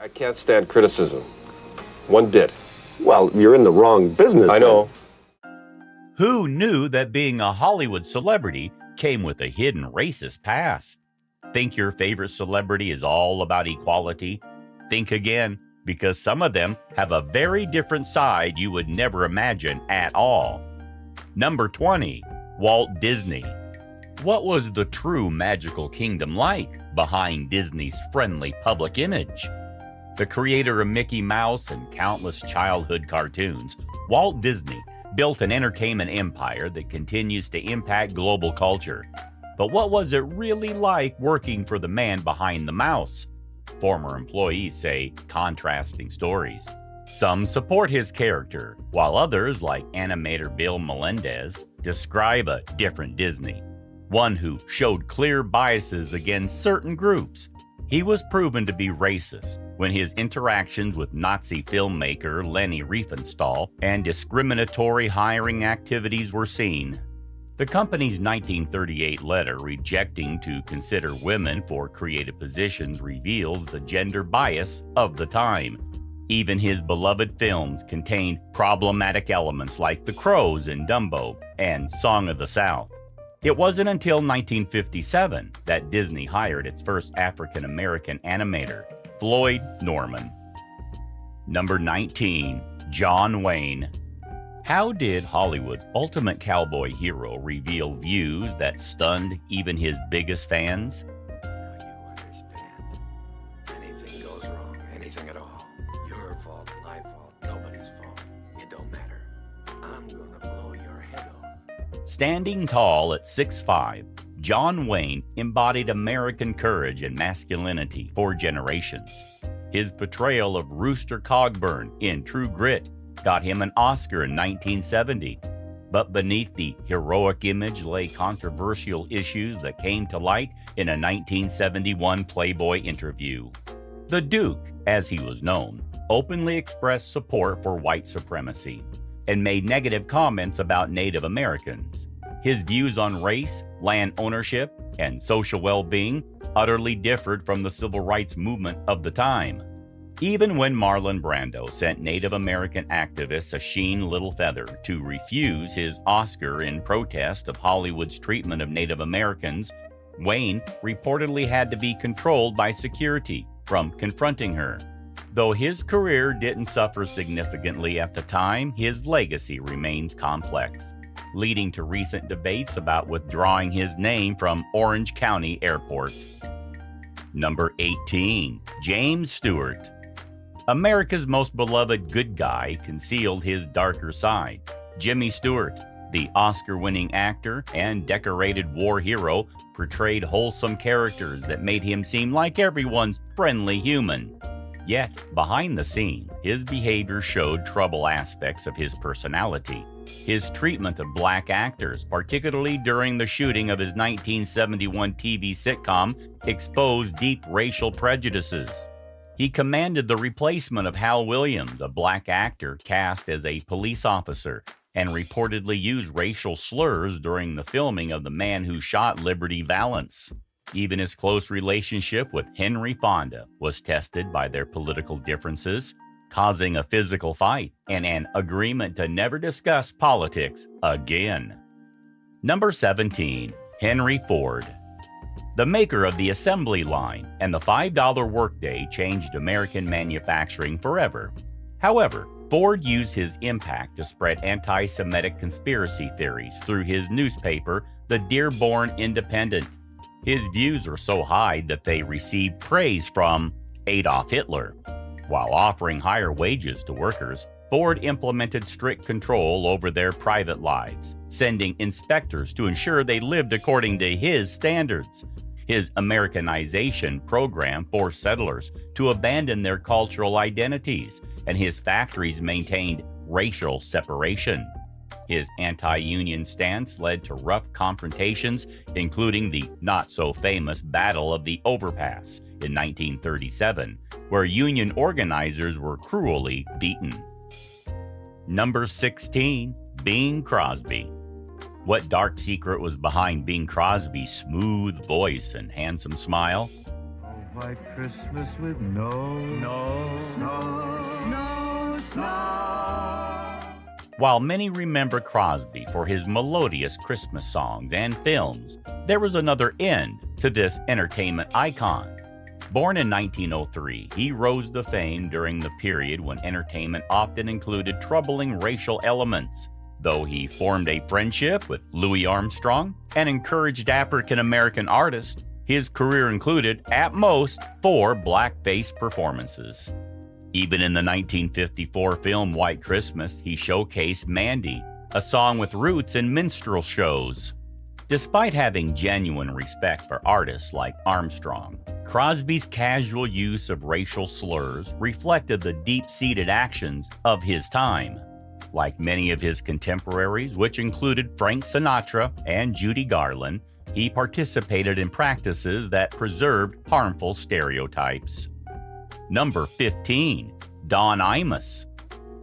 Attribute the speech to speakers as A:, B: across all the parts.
A: I can't stand criticism. One bit.
B: Well, you're in the wrong business.
A: I know.
C: Who knew that being a Hollywood celebrity came with a hidden racist past? Think your favorite celebrity is all about equality? Think again, because some of them have a very different side you would never imagine at all. Number 20, Walt Disney. What was the true magical kingdom like behind Disney's friendly public image? The creator of Mickey Mouse and countless childhood cartoons, Walt Disney built an entertainment empire that continues to impact global culture. But what was it really like working for the man behind the mouse? Former employees say contrasting stories. Some support his character, while others, like animator Bill Melendez, describe a different Disney, one who showed clear biases against certain groups. He was proven to be racist when his interactions with Nazi filmmaker Leni Riefenstahl and discriminatory hiring activities were seen. The company's 1938 letter rejecting to consider women for creative positions reveals the gender bias of the time. Even his beloved films contained problematic elements like The Crows in Dumbo and Song of the South. It wasn't until 1957 that Disney hired its first African-American animator, Floyd Norman. Number 19, John Wayne. How did Hollywood's ultimate cowboy hero reveal views that stunned even his biggest fans?
D: Now you understand. Anything goes wrong, anything at all. Your fault, my fault, nobody's fault. It don't matter. I'm gonna blow your head off.
C: Standing tall at 6'5", John Wayne embodied American courage and masculinity for generations. His portrayal of Rooster Cogburn in True Grit got him an Oscar in 1970. But beneath the heroic image lay controversial issues that came to light in a 1971 Playboy interview. The Duke, as he was known, openly expressed support for white supremacy and made negative comments about Native Americans. His views on race, land ownership, and social well-being utterly differed from the civil rights movement of the time. Even when Marlon Brando sent Native American activist Asheen Little Feather to refuse his Oscar in protest of Hollywood's treatment of Native Americans, Wayne reportedly had to be controlled by security from confronting her. Though his career didn't suffer significantly at the time, his legacy remains complex, leading to recent debates about withdrawing his name from Orange County Airport. Number 18, James Stewart. America's most beloved good guy concealed his darker side. Jimmy Stewart, the Oscar-winning actor and decorated war hero, portrayed wholesome characters that made him seem like everyone's friendly human. Yet, behind the scenes, his behavior showed troubled aspects of his personality. His treatment of black actors, particularly during the shooting of his 1971 TV sitcom, exposed deep racial prejudices. He commanded the replacement of Hal Williams, a black actor cast as a police officer, and reportedly used racial slurs during the filming of The Man Who Shot Liberty Valance. Even his close relationship with Henry Fonda was tested by their political differences, causing a physical fight and an agreement to never discuss politics again. Number 17, Henry Ford. The maker of the assembly line and the $5 workday changed American manufacturing forever. However, Ford used his impact to spread anti-Semitic conspiracy theories through his newspaper, the Dearborn Independent. His views are so high that they received praise from Adolf Hitler. While offering higher wages to workers, Ford implemented strict control over their private lives, sending inspectors to ensure they lived according to his standards. His Americanization program forced settlers to abandon their cultural identities, and his factories maintained racial separation. His anti-union stance led to rough confrontations, including the not-so-famous Battle of the Overpass in 1937, where union organizers were cruelly beaten. Number 16, Bing Crosby. What dark secret was behind Bing Crosby's smooth voice and handsome smile?
E: white Christmas with no snow.
C: While many remember Crosby for his melodious Christmas songs and films, there was another end to this entertainment icon. Born in 1903, he rose to fame during the period when entertainment often included troubling racial elements. Though he formed a friendship with Louis Armstrong and encouraged African American artists, his career included, at most, 4 blackface performances. Even in the 1954 film White Christmas, he showcased Mandy, a song with roots in minstrel shows. Despite having genuine respect for artists like Armstrong, Crosby's casual use of racial slurs reflected the deep-seated actions of his time. Like many of his contemporaries, which included Frank Sinatra and Judy Garland, he participated in practices that preserved harmful stereotypes. Number 15. Don Imus.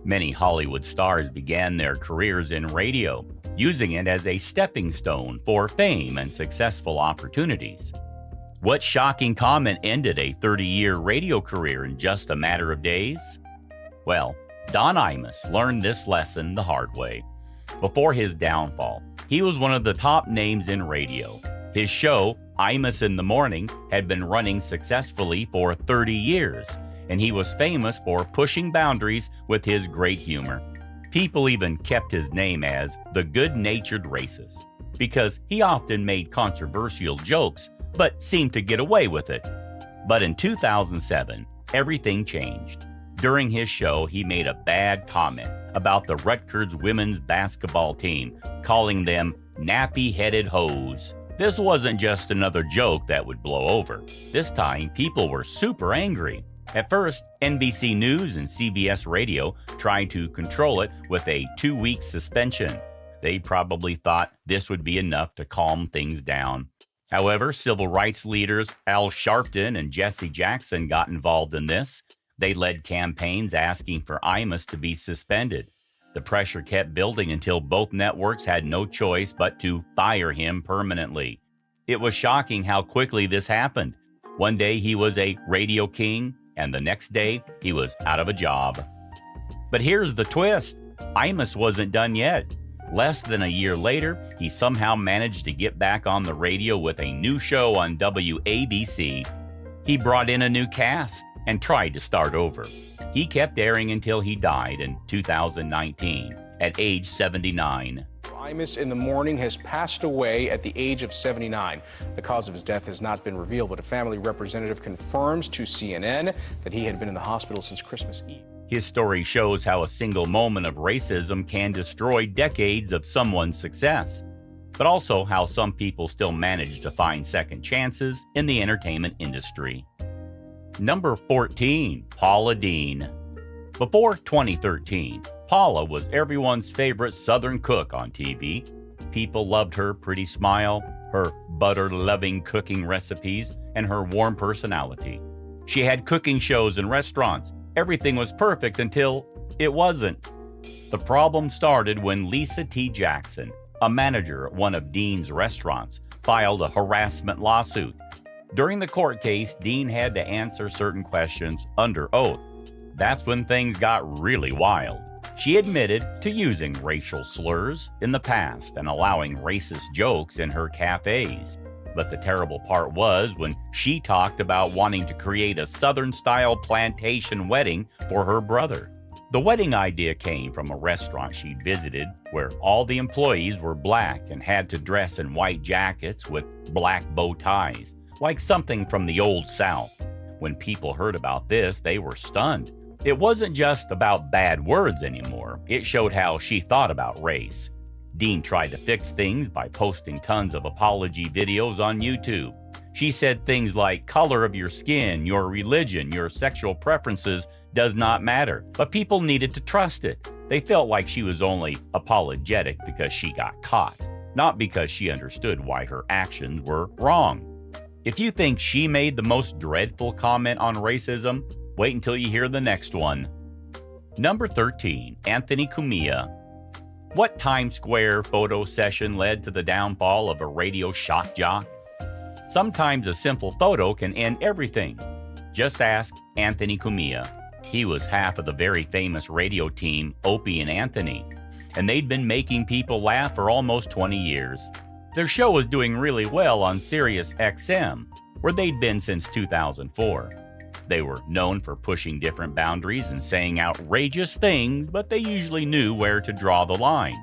C: Many Hollywood stars began their careers in radio, using it as a stepping stone for fame and successful opportunities. What shocking comment ended a 30-year radio career in just a matter of days? Well, Don Imus learned this lesson the hard way. Before his downfall, he was one of the top names in radio. His show, Imus in the Morning, had been running successfully for 30 years, and he was famous for pushing boundaries with his great humor. People even kept his name as the good-natured racist, because he often made controversial jokes, but seemed to get away with it. But in 2007, everything changed. During his show, he made a bad comment about the Rutgers women's basketball team, calling them nappy-headed hoes. This wasn't just another joke that would blow over. This time, people were super angry. At first, NBC News and CBS Radio tried to control it with a 2-week suspension. They probably thought this would be enough to calm things down. However, civil rights leaders Al Sharpton and Jesse Jackson got involved in this. They led campaigns asking for Imus to be suspended. The pressure kept building until both networks had no choice but to fire him permanently. It was shocking how quickly this happened. One day he was a radio king, and the next day he was out of a job. But here's the twist. Imus wasn't done yet. Less than a year later, he somehow managed to get back on the radio with a new show on WABC. He brought in a new cast and tried to start over. He kept airing until he died in 2019 at age 79.
F: Imus in the Morning has passed away at the age of 79. The cause of his death has not been revealed, but a family representative confirms to CNN that he had been in the hospital since Christmas Eve.
C: His story shows how a single moment of racism can destroy decades of someone's success, but also how some people still manage to find second chances in the entertainment industry. Number 14. Paula Deen. Before 2013, Paula was everyone's favorite Southern cook on TV. People loved her pretty smile, her butter-loving cooking recipes, and her warm personality. She had cooking shows in restaurants. Everything was perfect until it wasn't. The problem started when Lisa T. Jackson, a manager at one of Deen's restaurants, filed a harassment lawsuit. During the court case, Deen had to answer certain questions under oath. That's when things got really wild. She admitted to using racial slurs in the past and allowing racist jokes in her cafes. But the terrible part was when she talked about wanting to create a Southern-style plantation wedding for her brother. The wedding idea came from a restaurant she'd visited where all the employees were black and had to dress in white jackets with black bow ties, like something from the old South. When people heard about this, they were stunned. It wasn't just about bad words anymore. It showed how she thought about race. Deen tried to fix things by posting tons of apology videos on YouTube. She said things like, color of your skin, your religion, your sexual preferences does not matter. But people needed to trust it. They felt like she was only apologetic because she got caught, not because she understood why her actions were wrong. If you think she made the most dreadful comment on racism, wait until you hear the next one. Number 13. Anthony Cumia. What Times Square photo session led to the downfall of a radio shock jock? Sometimes a simple photo can end everything. Just ask Anthony Cumia. He was half of the very famous radio team Opie and Anthony, and they'd been making people laugh for almost 20 years. Their show was doing really well on Sirius XM, where they'd been since 2004. They were known for pushing different boundaries and saying outrageous things, but they usually knew where to draw the line.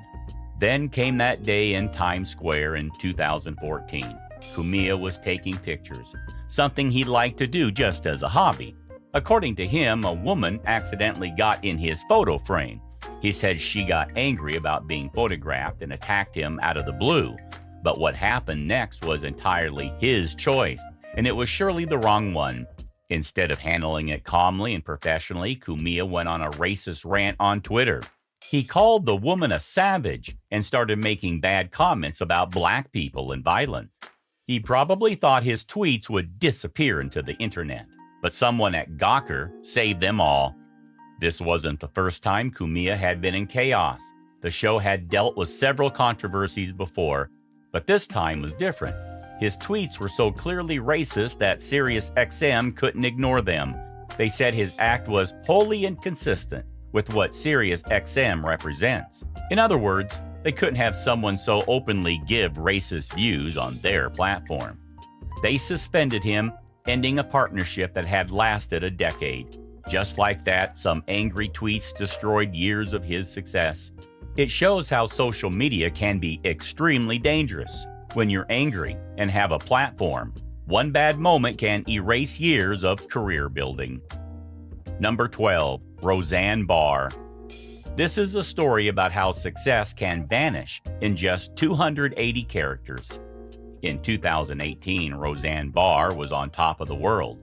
C: Then came that day in Times Square in 2014. Cumia was taking pictures, something he liked to do just as a hobby. According to him, a woman accidentally got in his photo frame. He said she got angry about being photographed and attacked him out of the blue. But what happened next was entirely his choice, and it was surely the wrong one. Instead of handling it calmly and professionally, Cumia went on a racist rant on Twitter. He called the woman a savage and started making bad comments about black people and violence. He probably thought his tweets would disappear into the internet, but someone at Gawker saved them all. This wasn't the first time Cumia had been in chaos. The show had dealt with several controversies before, but this time was different. His tweets were so clearly racist that Sirius XM couldn't ignore them. They said his act was wholly inconsistent with what Sirius XM represents. In other words, they couldn't have someone so openly give racist views on their platform. They suspended him, ending a partnership that had lasted a decade. Just like that, some angry tweets destroyed years of his success. It shows how social media can be extremely dangerous. When you're angry and have a platform, one bad moment can erase years of career building. Number 12, Roseanne Barr. This is a story about how success can vanish in just 280 characters. In 2018, Roseanne Barr was on top of the world.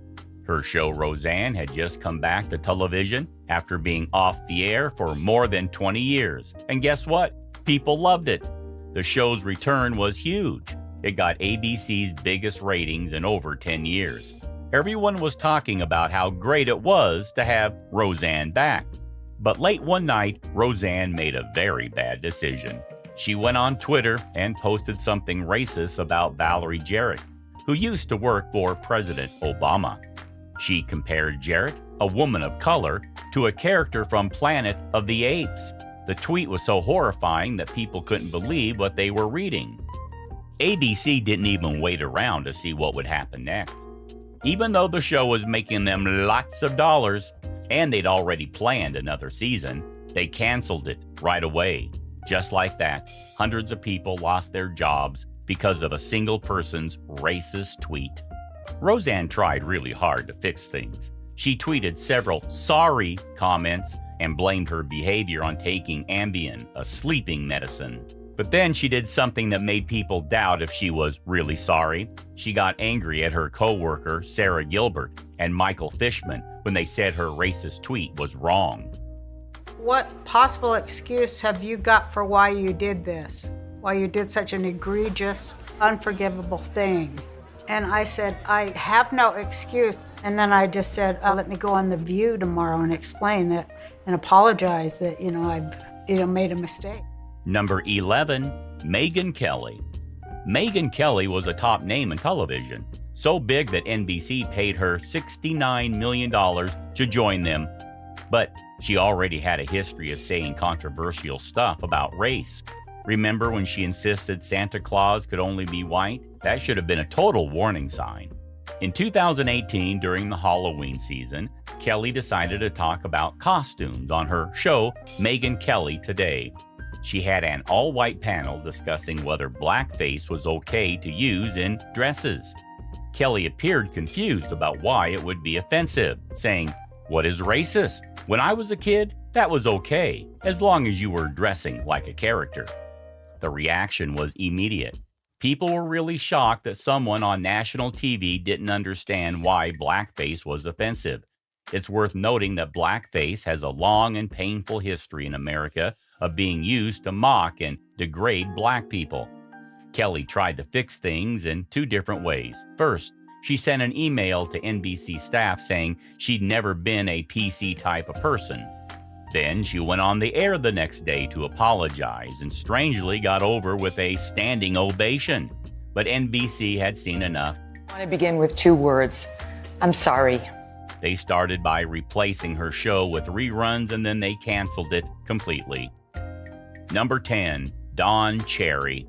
C: Her show Roseanne had just come back to television after being off the air for more than 20 years. And guess what? People loved it. The show's return was huge. It got ABC's biggest ratings in over 10 years. Everyone was talking about how great it was to have Roseanne back. But late one night, Roseanne made a very bad decision. She went on Twitter and posted something racist about Valerie Jarrett, who used to work for President Obama. She compared Jarrett, a woman of color, to a character from Planet of the Apes. The tweet was so horrifying that people couldn't believe what they were reading. ABC didn't even wait around to see what would happen next. Even though the show was making them lots of dollars, and they'd already planned another season, they canceled it right away. Just like that, hundreds of people lost their jobs because of a single person's racist tweet. Roseanne tried really hard to fix things. She tweeted several sorry comments and blamed her behavior on taking Ambien, a sleeping medicine. But then she did something that made people doubt if she was really sorry. She got angry at her co-worker, Sarah Gilbert, and Michael Fishman when they said her racist tweet was wrong.
G: What possible excuse have you got for why you did this? Why you did such an egregious, unforgivable thing? And I said, I have no excuse. And then I just said, let me go on The View tomorrow and explain that and apologize that, I've made a mistake.
C: Number 11, Megyn Kelly. Megyn Kelly was a top name in television, so big that NBC paid her $69 million to join them. But she already had a history of saying controversial stuff about race. Remember when she insisted Santa Claus could only be white? That should have been a total warning sign. In 2018, during the Halloween season, Kelly decided to talk about costumes on her show, Megyn Kelly Today. She had an all-white panel discussing whether blackface was okay to use in dresses. Kelly appeared confused about why it would be offensive, saying, "What is racist? When I was a kid, that was okay, as long as you were dressing like a character." The reaction was immediate. People were really shocked that someone on national TV didn't understand why blackface was offensive. It's worth noting that blackface has a long and painful history in America of being used to mock and degrade black people. Kelly tried to fix things in two different ways. First, she sent an email to NBC staff saying she'd never been a PC type of person. Then she went on the air the next day to apologize and strangely got over with a standing ovation. But NBC had seen enough.
H: I want to begin with two words. I'm sorry.
C: They started by replacing her show with reruns, and then they canceled it completely. Number 10, Don Cherry.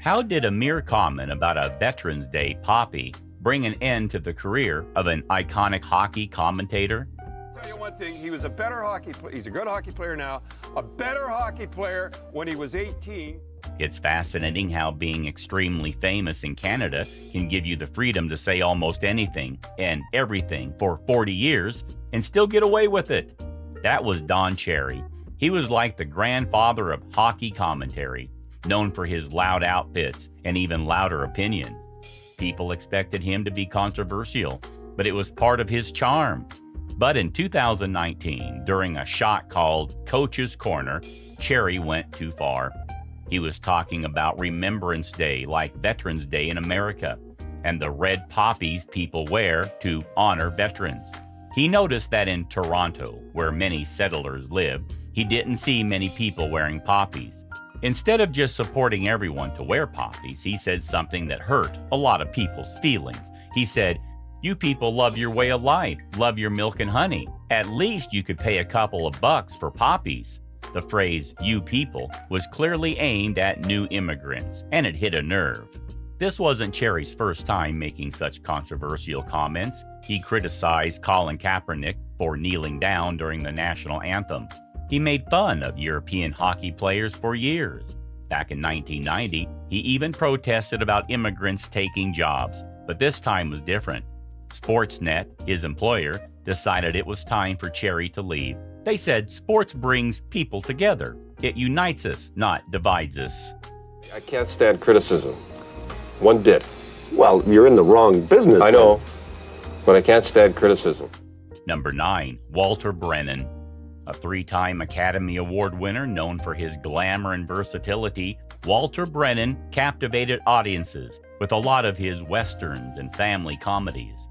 C: How did a mere comment about a Veterans Day poppy bring an end to the career of an iconic hockey commentator?
A: I'll tell you one thing, he was a better hockey player. He's a good hockey player now, a better hockey player when he was 18.
C: It's fascinating how being extremely famous in Canada can give you the freedom to say almost anything and everything for 40 years and still get away with it. That was Don Cherry. He was like the grandfather of hockey commentary, known for his loud outfits and even louder opinions. People expected him to be controversial, but it was part of his charm. But in 2019, during a shot called Coach's Corner, Cherry went too far. He was talking about Remembrance Day like Veterans Day in America and the red poppies people wear to honor veterans. He noticed that in Toronto, where many settlers live, he didn't see many people wearing poppies. Instead of just supporting everyone to wear poppies, he said something that hurt a lot of people's feelings. He said, "You people love your way of life, love your milk and honey. At least you could pay a couple of bucks for poppies." The phrase, "you people," was clearly aimed at new immigrants, and it hit a nerve. This wasn't Cherry's first time making such controversial comments. He criticized Colin Kaepernick for kneeling down during the national anthem. He made fun of European hockey players for years. Back in 1990, he even protested about immigrants taking jobs, but this time was different. Sportsnet, his employer, decided it was time for Cherry to leave. They said sports brings people together. It unites us, not divides us.
A: I can't stand criticism. One bit.
B: Well, you're in the wrong business.
A: I know, but I can't stand criticism.
C: Number 9, Walter Brennan. A 3-time Academy Award winner known for his glamour and versatility, Walter Brennan captivated audiences with a lot of his westerns and family comedies.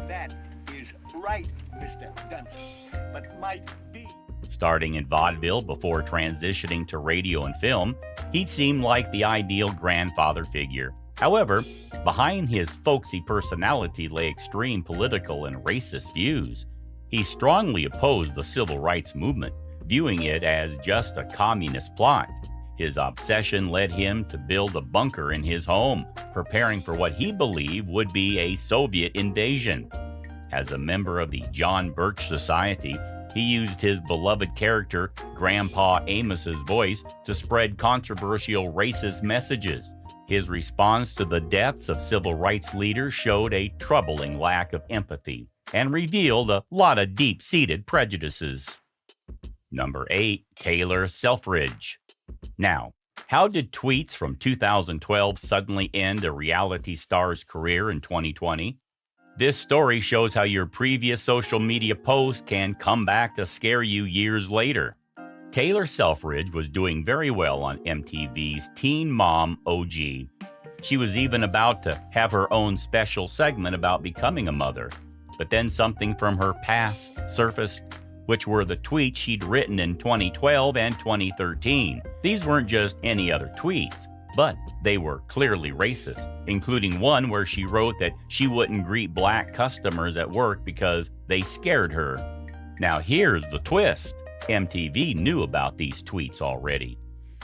H: That is right, Mr. Dunson, but might be.
C: Starting in vaudeville before transitioning to radio and film, he seemed like the ideal grandfather figure. However, behind his folksy personality lay extreme political and racist views. He strongly opposed the civil rights movement, viewing it as just a communist plot. His obsession led him to build a bunker in his home, preparing for what he believed would be a Soviet invasion. As a member of the John Birch Society, he used his beloved character, Grandpa Amos's voice, to spread controversial racist messages. His response to the deaths of civil rights leaders showed a troubling lack of empathy and revealed a lot of deep-seated prejudices. Number 8, Taylor Selfridge. Now, how did tweets from 2012 suddenly end a reality star's career in 2020? This story shows how your previous social media post can come back to scare you years later. Taylor Selfridge was doing very well on MTV's Teen Mom OG. She was even about to have her own special segment about becoming a mother. But then something from her past surfaced, which were the tweets she'd written in 2012 and 2013. These weren't just any other tweets, but they were clearly racist, including one where she wrote that she wouldn't greet black customers at work because they scared her. Now here's the twist. MTV knew about these tweets already.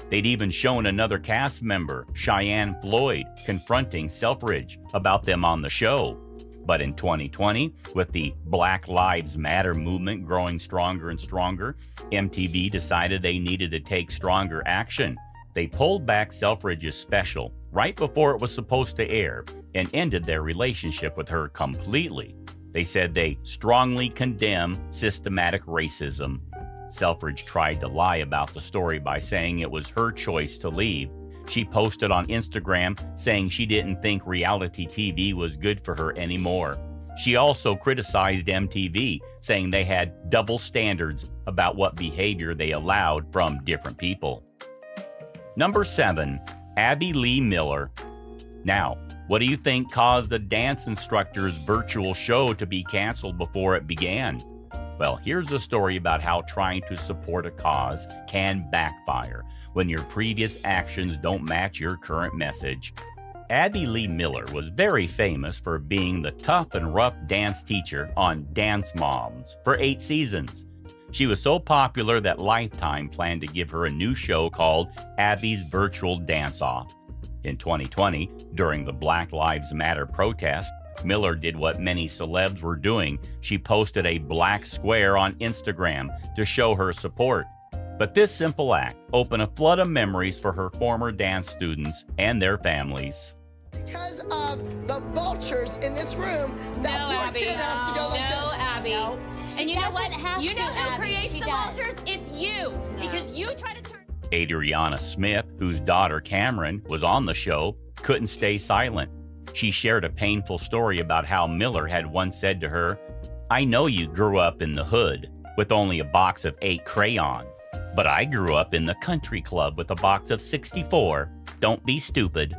C: They'd even shown another cast member, Cheyenne Floyd, confronting Selfridge about them on the show. But in 2020, with the Black Lives Matter movement growing stronger and stronger, MTV decided they needed to take stronger action. They pulled back Selfridge's special right before it was supposed to air and ended their relationship with her completely. They said they strongly condemn systematic racism. Selfridge tried to lie about the story by saying it was her choice to leave. She posted on Instagram saying she didn't think reality TV was good for her anymore. She also criticized MTV, saying they had double standards about what behavior they allowed from different people. Number 7, Abby Lee Miller. Now, what do you think caused the dance instructor's virtual show to be canceled before it began? Well, here's a story about how trying to support a cause can backfire when your previous actions don't match your current message. Abby Lee Miller was very famous for being the tough and rough dance teacher on Dance Moms for 8 seasons. She was so popular that Lifetime planned to give her a new show called Abby's Virtual Dance-Off. In 2020, during the Black Lives Matter protest, Miller did what many celebs were doing. She posted a black square on Instagram to show her support. But this simple act opened a flood of memories for her former dance students and their families.
I: Because of the vultures in this room, that poor kid has to go like this.
J: Abby.
I: No.
J: And you know what? You know who creates the vultures? It's you. Because you try to turn...
C: Adriana Smith, whose daughter Cameron was on the show, couldn't stay silent. She shared a painful story about how Miller had once said to her, "I know you grew up in the hood with only a box of 8 crayons, but I grew up in the country club with a box of 64. Don't be stupid."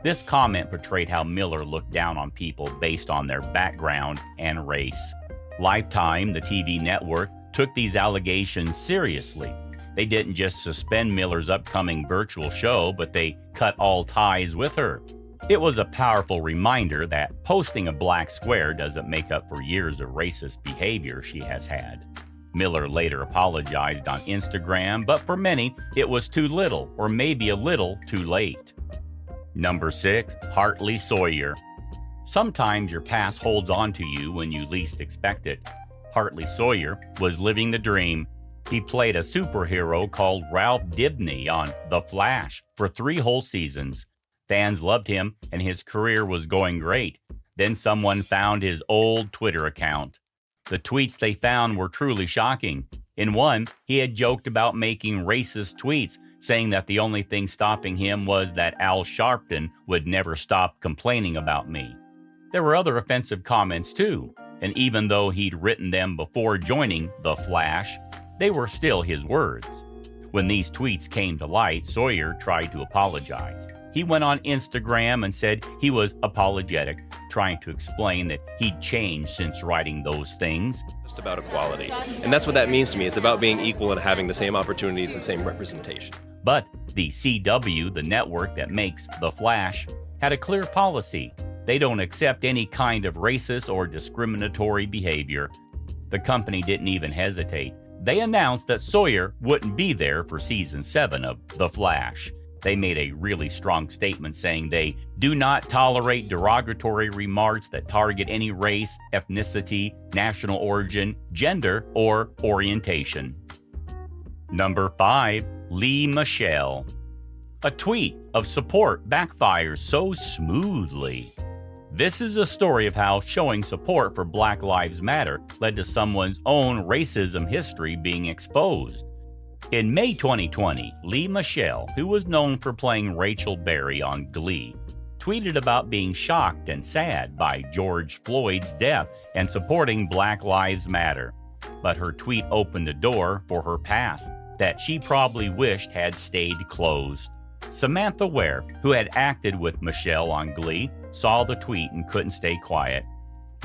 C: This comment portrayed how Miller looked down on people based on their background and race. Lifetime, the TV network, took these allegations seriously. They didn't just suspend Miller's upcoming virtual show, but they cut all ties with her. It was a powerful reminder that posting a black square doesn't make up for years of racist behavior she has had. Miller later apologized on Instagram, but for many, it was too little, or maybe a little too late. Number 6, Hartley Sawyer. Sometimes your past holds on to you when you least expect it. Hartley Sawyer was living the dream. He played a superhero called Ralph Dibny on The Flash for 3 whole seasons. Fans loved him, and his career was going great. Then someone found his old Twitter account. The tweets they found were truly shocking. In one, he had joked about making racist tweets, saying that the only thing stopping him was that Al Sharpton would never stop complaining about me. There were other offensive comments too, and even though he'd written them before joining The Flash, they were still his words. When these tweets came to light, Sawyer tried to apologize. He went on Instagram and said he was apologetic, trying to explain that he'd changed since writing those things.
K: Just about equality. And that's what that means to me. It's about being equal and having the same opportunities, the same representation.
C: But the CW, the network that makes The Flash, had a clear policy. They don't accept any kind of racist or discriminatory behavior. The company didn't even hesitate. They announced that Sawyer wouldn't be there for season 7 of The Flash. They made a really strong statement saying they do not tolerate derogatory remarks that target any race, ethnicity, national origin, gender, or orientation. Number 5, Lea Michele. A tweet of support backfires so smoothly. This is a story of how showing support for Black Lives Matter led to someone's own racism history being exposed. In May 2020, Lea Michele, who was known for playing Rachel Berry on Glee, tweeted about being shocked and sad by George Floyd's death and supporting Black Lives Matter. But her tweet opened a door for her past that she probably wished had stayed closed. Samantha Ware, who had acted with Michele on Glee, saw the tweet and couldn't stay quiet.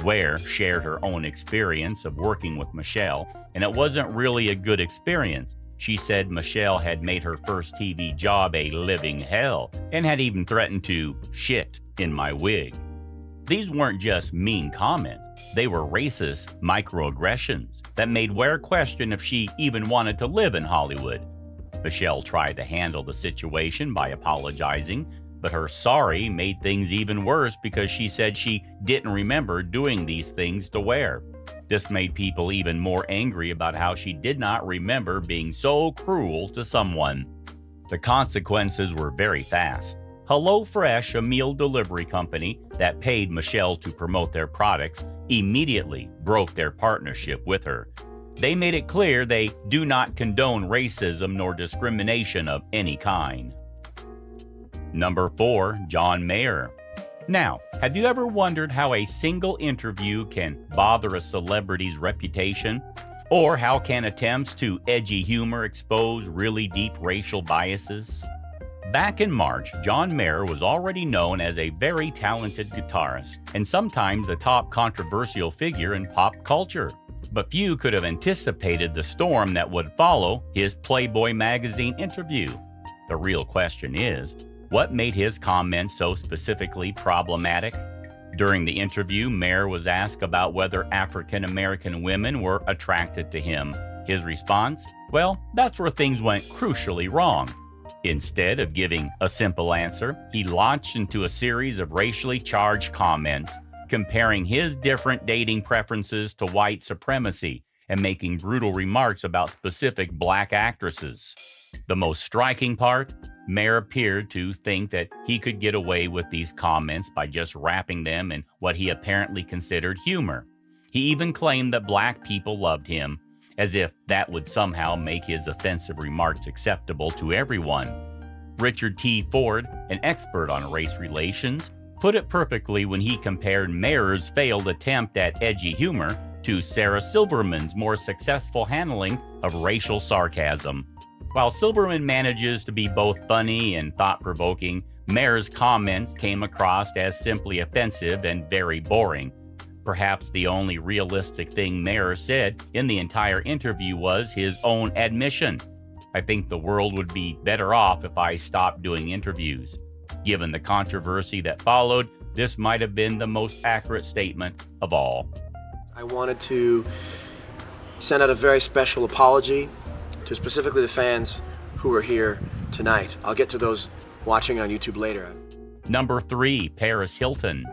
C: Ware shared her own experience of working with Michele, and it wasn't really a good experience. She said Michele had made her first TV job a living hell and had even threatened to shit in my wig. These weren't just mean comments, they were racist microaggressions that made Ware question if she even wanted to live in Hollywood. Michele tried to handle the situation by apologizing, but her sorry made things even worse because she said she didn't remember doing these things to Ware. This made people even more angry about how she did not remember being so cruel to someone. The consequences were very fast. HelloFresh, a meal delivery company that paid Michele to promote their products, immediately broke their partnership with her. They made it clear they do not condone racism nor discrimination of any kind. Number 4, John Mayer. Now, have you ever wondered how a single interview can bother a celebrity's reputation? Or how can attempts to edgy humor expose really deep racial biases? Back in March, John Mayer was already known as a very talented guitarist and sometimes the top controversial figure in pop culture. But few could have anticipated the storm that would follow his Playboy magazine interview. The real question is, What made his comments so specifically problematic? During the interview, Mayer was asked about whether African American women were attracted to him. His response? Well, that's where things went crucially wrong. Instead of giving a simple answer, he launched into a series of racially charged comments, comparing his different dating preferences to white supremacy and making brutal remarks about specific black actresses. The most striking part? Mayer appeared to think that he could get away with these comments by just wrapping them in what he apparently considered humor. He even claimed that black people loved him, as if that would somehow make his offensive remarks acceptable to everyone. Richard T. Ford, an expert on race relations, put it perfectly when he compared Mayer's failed attempt at edgy humor to Sarah Silverman's more successful handling of racial sarcasm. While Silverman manages to be both funny and thought-provoking, Mayer's comments came across as simply offensive and very boring. Perhaps the only realistic thing Mayer said in the entire interview was his own admission. I think the world would be better off if I stopped doing interviews. Given the controversy that followed, this might have been the most accurate statement of all.
L: I wanted to send out a very special apology to specifically the fans who were here tonight. I'll get to those watching on YouTube later.
C: Number 3, Paris Hilton.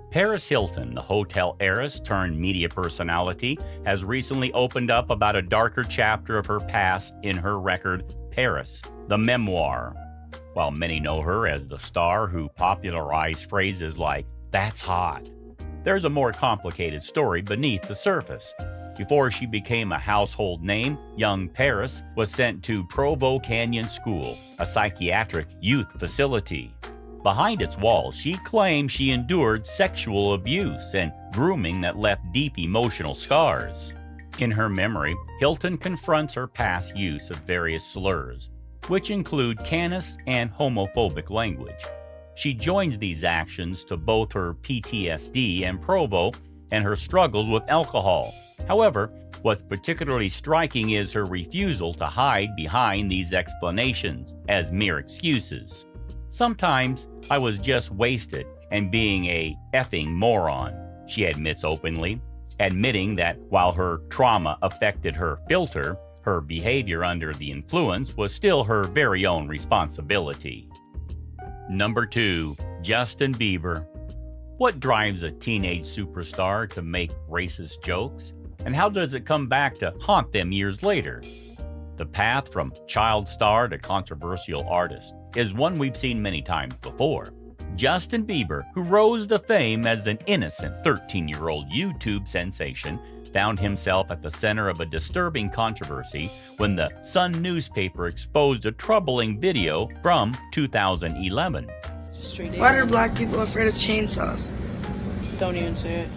C: Paris Hilton, the hotel heiress turned media personality, has recently opened up about a darker chapter of her past in her record, Paris, the memoir. While many know her as the star who popularized phrases like, "That's hot," there's a more complicated story beneath the surface. Before she became a household name, young Paris was sent to Provo Canyon School, a psychiatric youth facility. Behind its walls, she claimed she endured sexual abuse and grooming that left deep emotional scars. In her memory, Hilton confronts her past use of various slurs, which include callous and homophobic language. She joins these actions to both her PTSD and Provo and her struggles with alcohol. However, what's particularly striking is her refusal to hide behind these explanations as mere excuses. "Sometimes I was just wasted and being a effing moron," she admits openly, admitting that while her trauma affected her filter, her behavior under the influence was still her very own responsibility. Number 2, Justin Bieber. What drives a teenage superstar to make racist jokes? And how does it come back to haunt them years later? The path from child star to controversial artist is one we've seen many times before. Justin Bieber, who rose to fame as an innocent 13-year-old YouTube sensation, found himself at the center of a disturbing controversy when the Sun newspaper exposed a troubling video from 2011.
M: Why are black people afraid of chainsaws? Don't even say it.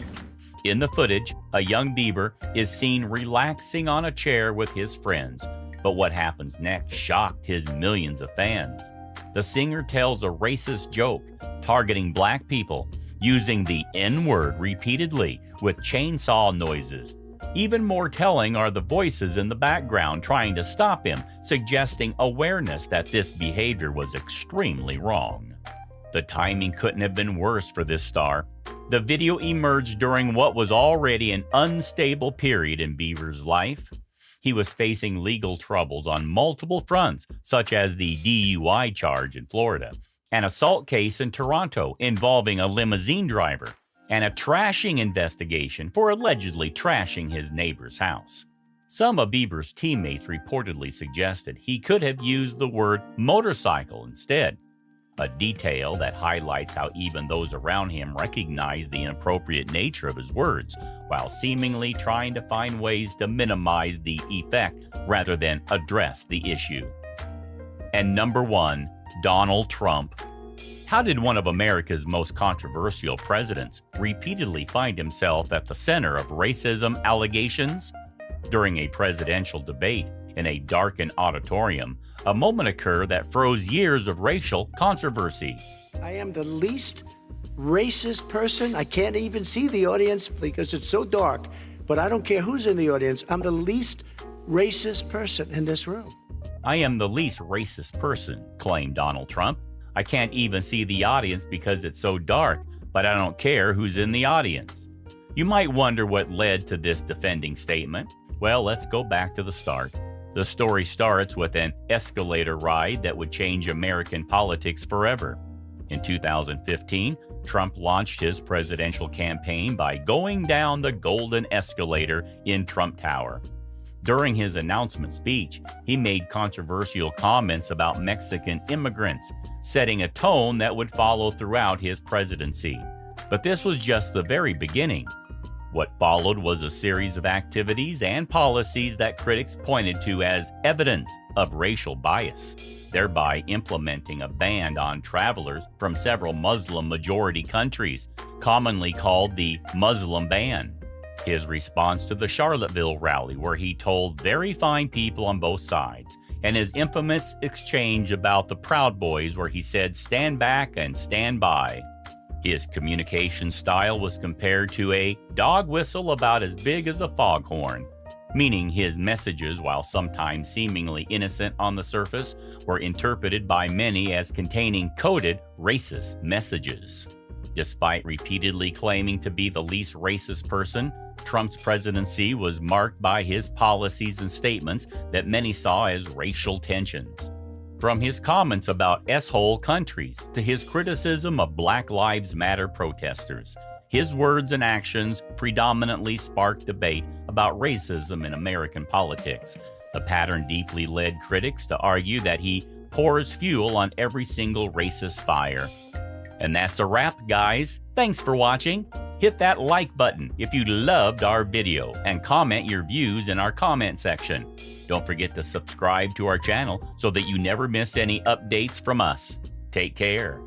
C: In the footage, a young Bieber is seen relaxing on a chair with his friends, but what happens next shocked his millions of fans. The singer tells a racist joke targeting black people, using the N-word repeatedly with chainsaw noises. Even more telling are the voices in the background trying to stop him, suggesting awareness that this behavior was extremely wrong. The timing couldn't have been worse for this star. The video emerged during what was already an unstable period in Bieber's life. He was facing legal troubles on multiple fronts, such as the DUI charge in Florida, an assault case in Toronto involving a limousine driver, and a trashing investigation for allegedly trashing his neighbor's house. Some of Bieber's teammates reportedly suggested he could have used the word motorcycle instead, a detail that highlights how even those around him recognize the inappropriate nature of his words, while seemingly trying to find ways to minimize the effect rather than address the issue. And number 1, Donald Trump. How did one of America's most controversial presidents repeatedly find himself at the center of racism allegations? During a presidential debate in a darkened auditorium, a moment occurred that froze years of racial controversy.
N: I am the least racist person. I can't even see the audience because it's so dark, but I don't care who's in the audience. I'm the least racist person in this room.
C: "I am the least racist person," claimed Donald Trump, I can't even see the audience because it's so dark, but I don't care who's in the audience. You might wonder what led to this defending statement. Well, let's go back to the start. The story starts with an escalator ride that would change American politics forever. In 2015, Trump launched his presidential campaign by going down the golden escalator in Trump Tower. During his announcement speech, he made controversial comments about Mexican immigrants, setting a tone that would follow throughout his presidency. But this was just the very beginning. What followed was a series of activities and policies that critics pointed to as evidence of racial bias, thereby implementing a ban on travelers from several Muslim-majority countries, commonly called the Muslim ban. His response to the Charlottesville rally, where he told very fine people on both sides, and his infamous exchange about the Proud Boys, where he said, "Stand back and stand by." His communication style was compared to a dog whistle about as big as a foghorn, meaning his messages, while sometimes seemingly innocent on the surface, were interpreted by many as containing coded racist messages. Despite repeatedly claiming to be the least racist person, Trump's presidency was marked by his policies and statements that many saw as racial tensions. From his comments about S-hole countries to his criticism of Black Lives Matter protesters, his words and actions predominantly sparked debate about racism in American politics. The pattern deeply led critics to argue that he pours fuel on every single racist fire. And that's a wrap, guys. Thanks for watching. Hit that like button if you loved our video and comment your views in our comment section. Don't forget to subscribe to our channel so that you never miss any updates from us. Take care.